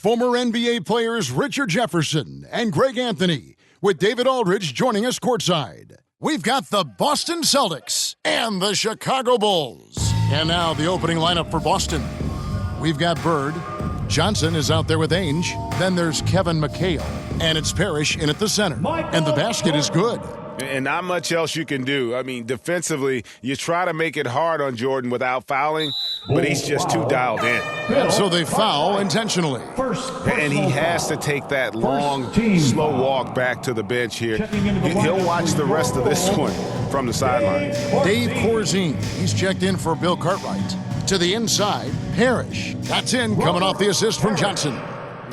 former NBA players Richard Jefferson and Greg Anthony, with David Aldridge joining us courtside. We've got the Boston Celtics and the Chicago Bulls. And now the opening lineup for Boston. We've got Bird. Johnson is out there with Ainge. Then there's Kevin McHale. And it's Parrish in at the center. And the basket is good. And not much else you can do. I mean, defensively, you try to make it hard on Jordan without fouling, but he's just too dialed in. And so they foul intentionally. And he has to take that long, slow walk back to the bench here. He'll watch the rest of this one from the sideline. Dave Corzine, he's checked in for Bill Cartwright. To the inside, Parrish. That's in, coming off the assist from Johnson.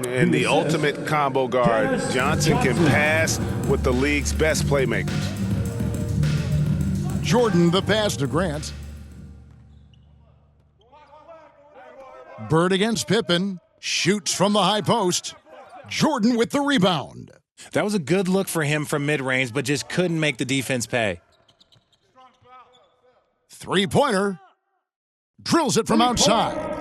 And the ultimate combo guard, Johnson can pass with the league's best playmakers. Jordan the pass to Grant. Bird against Pippen. Shoots from the high post. Jordan with the rebound. That was a good look for him from mid-range, but just couldn't make the defense pay. Three-pointer. Drills it from outside.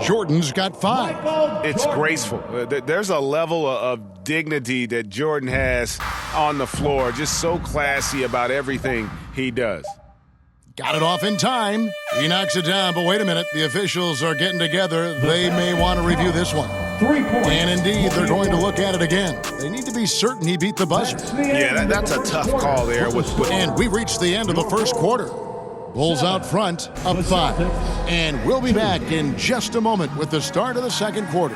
Jordan's got 5. It's graceful. There's a level of dignity that Jordan has on the floor. Just so classy about everything he does. Got it off in time. He knocks it down, but wait a minute. The officials are getting together. They may want to review this one. And indeed, they're going to look at it again. They need to be certain he beat the buzzer. Yeah, that's a tough call there. And we reached the end of the first quarter. Bulls out front, up 5. And we'll be back in just a moment with the start of the second quarter.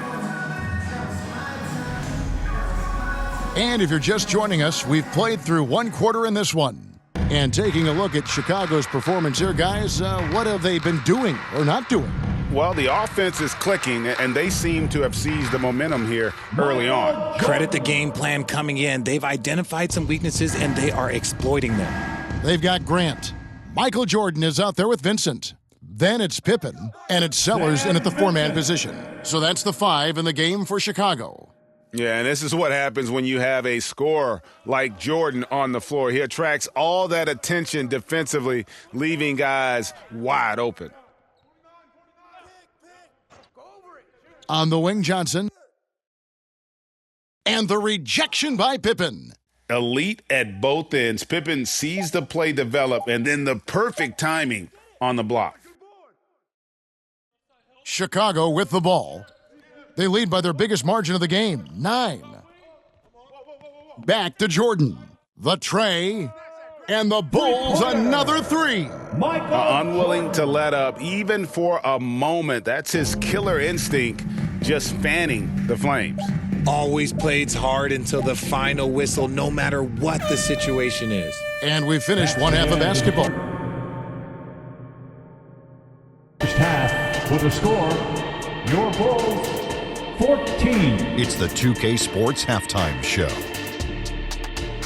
And if you're just joining us, we've played through one quarter in this one. And taking a look at Chicago's performance here, guys, what have they been doing or not doing? Well, the offense is clicking, and they seem to have seized the momentum here early on. Credit the game plan coming in. They've identified some weaknesses, and they are exploiting them. They've got Grant. Michael Jordan is out there with Vincent. Then it's Pippen, and it's Sellers in at the 4-man position. So that's the 5 in the game for Chicago. Yeah, and this is what happens when you have a scorer like Jordan on the floor. He attracts all that attention defensively, leaving guys wide open. On the wing, Johnson. And the rejection by Pippen. Elite at both ends. Pippen sees the play develop, and then the perfect timing on the block. Chicago with the ball. They lead by their biggest margin of the game, 9. Back to Jordan. The tray. And the Bulls another 3. Unwilling to let up even for a moment. That's his killer instinct, just fanning the flames. Always plays hard until the final whistle, no matter what the situation is. And we finished one half of basketball. First half with the score, your Bulls 14. It's the 2K Sports Halftime Show.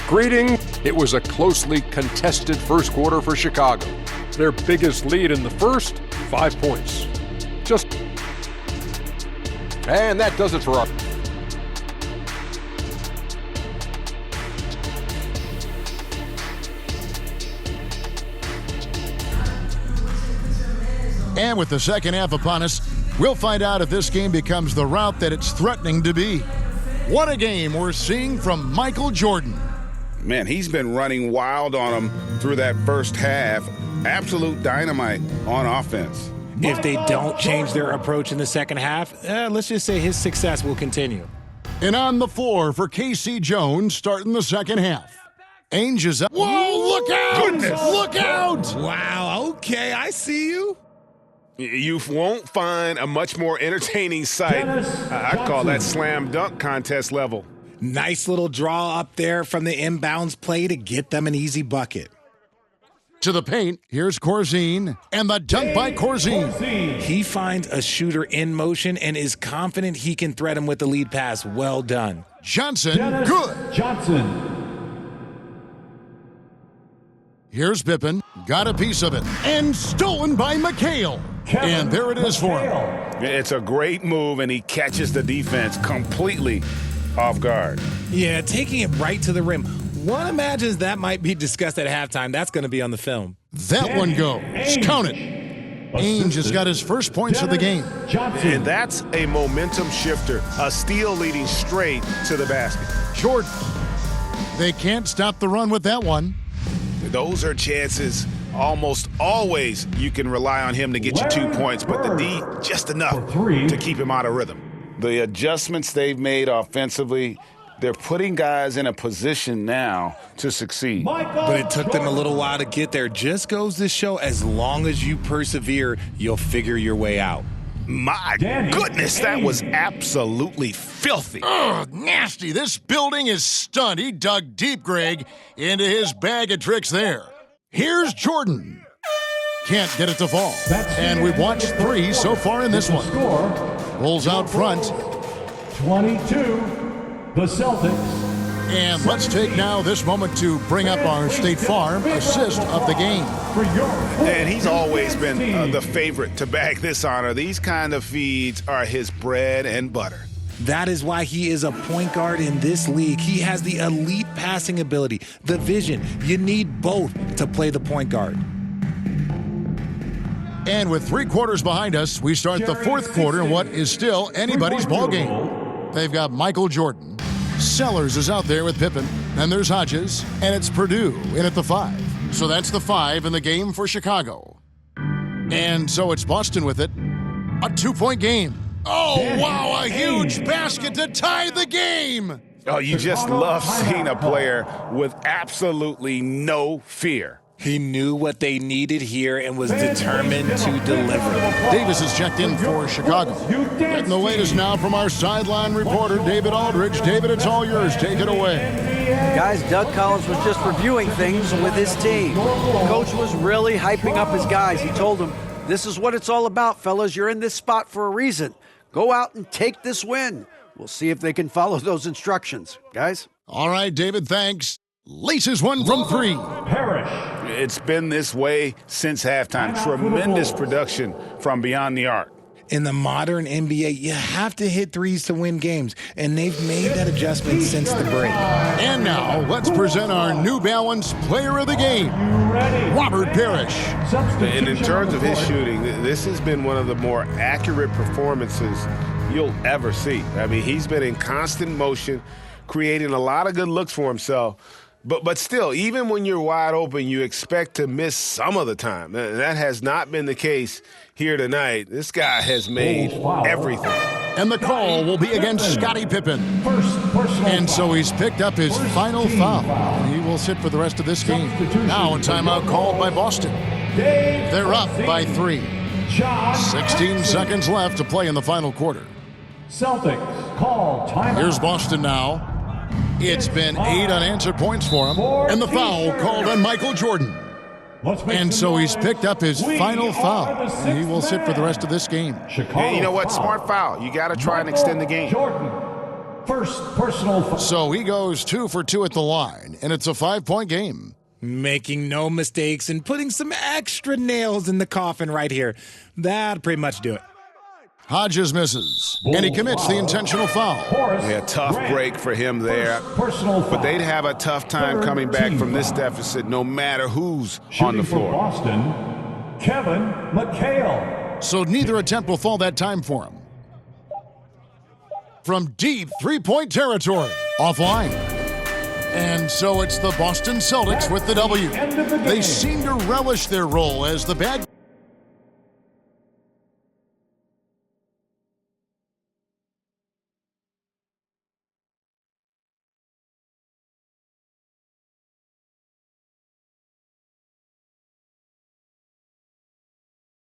Greeting. It was a closely contested first quarter for Chicago. Their biggest lead in the first, 5 points. And that does it for our... And with the second half upon us, we'll find out if this game becomes the route that it's threatening to be. What a game we're seeing from Michael Jordan. Man, he's been running wild on them through that first half. Absolute dynamite on offense. If they don't change their approach in the second half, let's just say his success will continue. And on the floor for K.C. Jones starting the second half. Ainge is up. Whoa, look out! Goodness. Look out! Wow, okay, I see you. You won't find a much more entertaining sight. I'd call that slam dunk contest level. Nice little draw up there from the inbounds play to get them an easy bucket. To the paint, here's Corzine, and the dunk by Corzine. He finds a shooter in motion and is confident he can thread him with the lead pass. Well done. Johnson, good. Johnson. Here's Pippen, got a piece of it, and stolen by McHale. And there it is for him. It's a great move, and he catches the defense completely off guard. Yeah, taking it right to the rim. One imagines that might be discussed at halftime. That's going to be on the film. That one goes. Count it. Ainge has got his first points of the game. And that's a momentum shifter. A steal leading straight to the basket. Jordan. They can't stop the run with that one. Those are chances. Almost always you can rely on him to get you 2 points, but the D just enough to keep him out of rhythm. The adjustments they've made offensively, they're putting guys in a position now to succeed. But it took them a little while to get there. Just goes to show, as long as you persevere, you'll figure your way out. My goodness, that was absolutely filthy. Ugh, nasty. This building is stunned. He dug deep, Greg, into his bag of tricks there. Here's Jordan. Can't get it to fall. And we've watched 3 so far in this one. Rolls out front. 22, the Celtics. And let's take now this moment to bring up our State Farm assist of the game. And he's always been the favorite to bag this honor. These kind of feeds are his bread and butter. That is why he is a point guard in this league. He has the elite passing ability, the vision. You need both to play the point guard. And with 3 quarters behind us, we start the 4th quarter in what is still anybody's ball game. They've got Michael Jordan. Sellers is out there with Pippen. Then there's Hodges, and it's Purdue in at the 5. So that's the 5 in the game for Chicago. And so it's Boston with it. A 2-point game. Oh, wow, a huge basket to tie the game. Oh, you just love seeing a player with absolutely no fear. He knew what they needed here and was determined to deliver. Davis is checked in for Chicago. Getting the latest now from our sideline reporter, David Aldridge. David, it's all yours. Take it away. Guys, Doug Collins was just reviewing things with his team. The coach was really hyping up his guys. He told them, this is what it's all about, fellas. You're in this spot for a reason. Go out and take this win. We'll see if they can follow those instructions. Guys? All right, David, thanks. Laces one from 3. Parrish. It's been this way since halftime. Tremendous production from beyond the arc. In the modern NBA, you have to hit threes to win games, and they've made that adjustment since the break. And now, let's present our New Balance Player of the Game, Robert Parrish. And in terms of his shooting, this has been one of the more accurate performances you'll ever see. I mean, he's been in constant motion, creating a lot of good looks for himself. But still, even when you're wide open, you expect to miss some of the time. That has not been the case here tonight. This guy has made everything. And the call will be against Scotty Pippen. And so he's picked up his final foul. He will sit for the rest of this game. Now a timeout called by Boston. They're up by 3. 16 seconds left to play in the final quarter. Celtics call timeout. Here's Boston now. It's been 8 unanswered points for him. And the foul called on Michael Jordan. And so he's picked up his final foul. And he will sit for the rest of this game. Hey, you know what? Smart foul. You got to try and extend the game. Jordan, first personal foul. So he goes 2 for 2 at the line. And it's a 5-point game. Making no mistakes and putting some extra nails in the coffin right here. That'll pretty much do it. Hodges misses, and he commits the intentional foul. Yeah, tough break for him there. But they'd have a tough time coming back from this deficit no matter who's on the floor. Boston, Kevin McHale. So neither attempt will fall that time for him. From deep 3-point territory, offline. And so it's the Boston Celtics with the W. They seem to relish their role as the bad